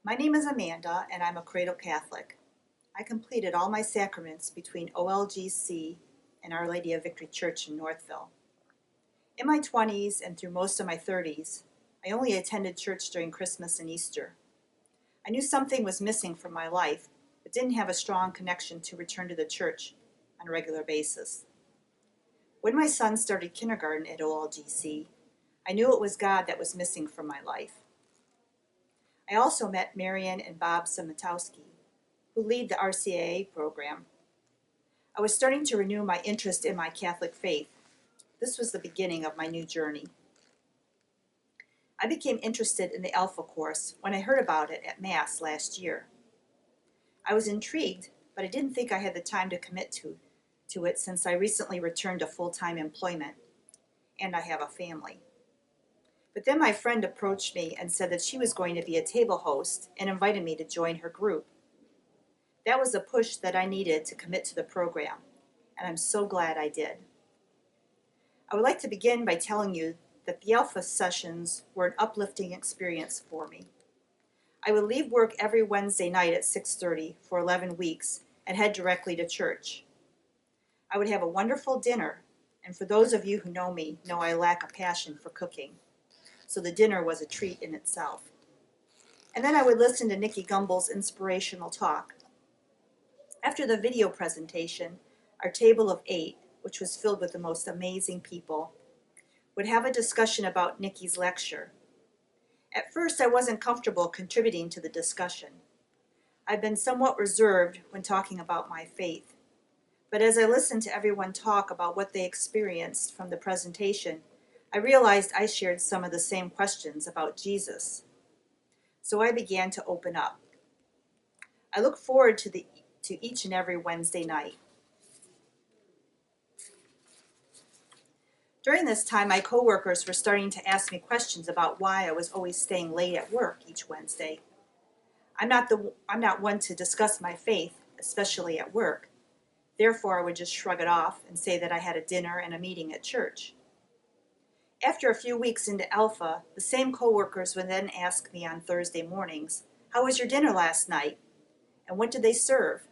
My name is Amanda, and I'm a Cradle Catholic. I completed all my sacraments between OLGC and Our Lady of Victory Church in Northville. In my 20s and through most of my 30s, I only attended church during Christmas and Easter. I knew something was missing from my life, but didn't have a strong connection to return to the church on a regular basis. When my son started kindergarten at OLGC, I knew it was God that was missing from my life. I also met Marian and Bob Samatowski, who lead the RCIA program. I was starting to renew my interest in my Catholic faith. This was the beginning of my new journey. I became interested in the Alpha course when I heard about it at Mass last year. I was intrigued, but I didn't think I had the time to commit to it since I recently returned to full-time employment, and I have a family. But then my friend approached me and said that she was going to be a table host and invited me to join her group. That was a push that I needed to commit to the program, and I'm so glad I did. I would like to begin by telling you that the Alpha sessions were an uplifting experience for me. I would leave work every Wednesday night at 6:30 for 11 weeks and head directly to church. I would have a wonderful dinner, and for those of you who know me know I lack a passion for cooking, so the dinner was a treat in itself. And then I would listen to Nicky Gumbel's inspirational talk. After the video presentation, our table of 8, which was filled with the most amazing people, would have a discussion about Nicky's lecture. At first, I wasn't comfortable contributing to the discussion. I've been somewhat reserved when talking about my faith. But as I listened to everyone talk about what they experienced from the presentation, I realized I shared some of the same questions about Jesus. So I began to open up. I look forward to each and every Wednesday night. During this time, my coworkers were starting to ask me questions about why I was always staying late at work each Wednesday. I'm not one to discuss my faith, especially at work. Therefore, I would just shrug it off and say that I had a dinner and a meeting at church. After a few weeks into Alpha, the same coworkers would then ask me on Thursday mornings, "How was your dinner last night? And what did they serve?"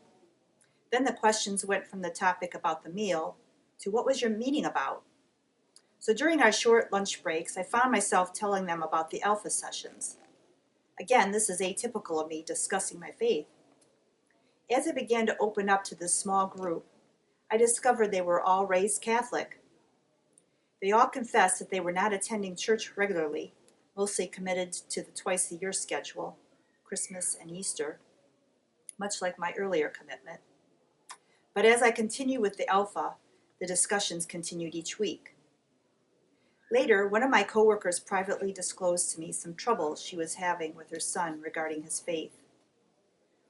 Then the questions went from the topic about the meal to what was your meeting about? So during our short lunch breaks, I found myself telling them about the Alpha sessions. Again, this is atypical of me discussing my faith. As I began to open up to this small group, I discovered they were all raised Catholic. They all confessed that they were not attending church regularly, mostly committed to the twice-a-year schedule, Christmas and Easter, much like my earlier commitment. But as I continued with the Alpha, the discussions continued each week. Later, one of my coworkers privately disclosed to me some trouble she was having with her son regarding his faith.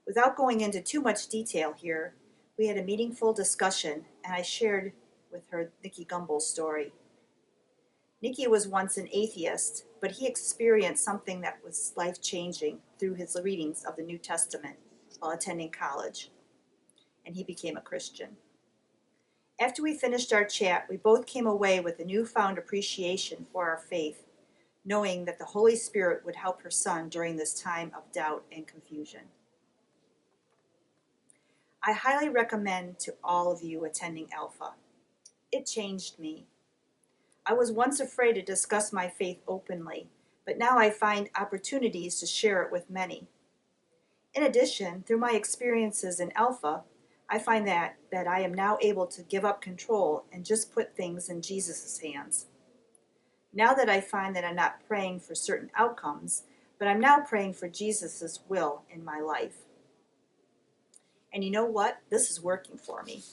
Without going into too much detail here, we had a meaningful discussion, and I shared with her Nicky Gumbel's story. Nicky was once an atheist, but he experienced something that was life-changing through his readings of the New Testament while attending college, and he became a Christian. After we finished our chat, we both came away with a newfound appreciation for our faith, knowing that the Holy Spirit would help her son during this time of doubt and confusion. I highly recommend to all of you attending Alpha. It changed me. I was once afraid to discuss my faith openly, but now I find opportunities to share it with many. In addition, through my experiences in Alpha, I find that I am now able to give up control and just put things in Jesus' hands. Now that I find that I'm not praying for certain outcomes, but I'm now praying for Jesus' will in my life. And you know what? This is working for me.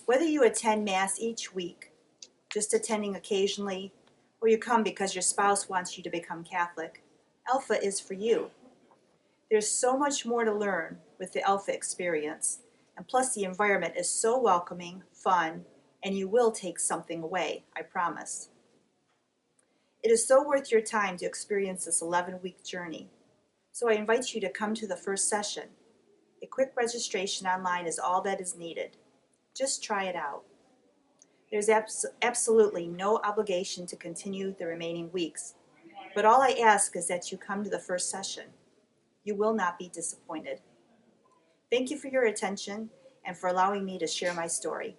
Whether you attend Mass each week, just attending occasionally, or you come because your spouse wants you to become Catholic, Alpha is for you. There's so much more to learn with the Alpha experience, and plus the environment is so welcoming, fun, and you will take something away, I promise. It is so worth your time to experience this 11-week journey, so I invite you to come to the first session. A quick registration online is all that is needed. Just try it out. There's absolutely no obligation to continue the remaining weeks. But all I ask is that you come to the first session. You will not be disappointed. Thank you for your attention and for allowing me to share my story.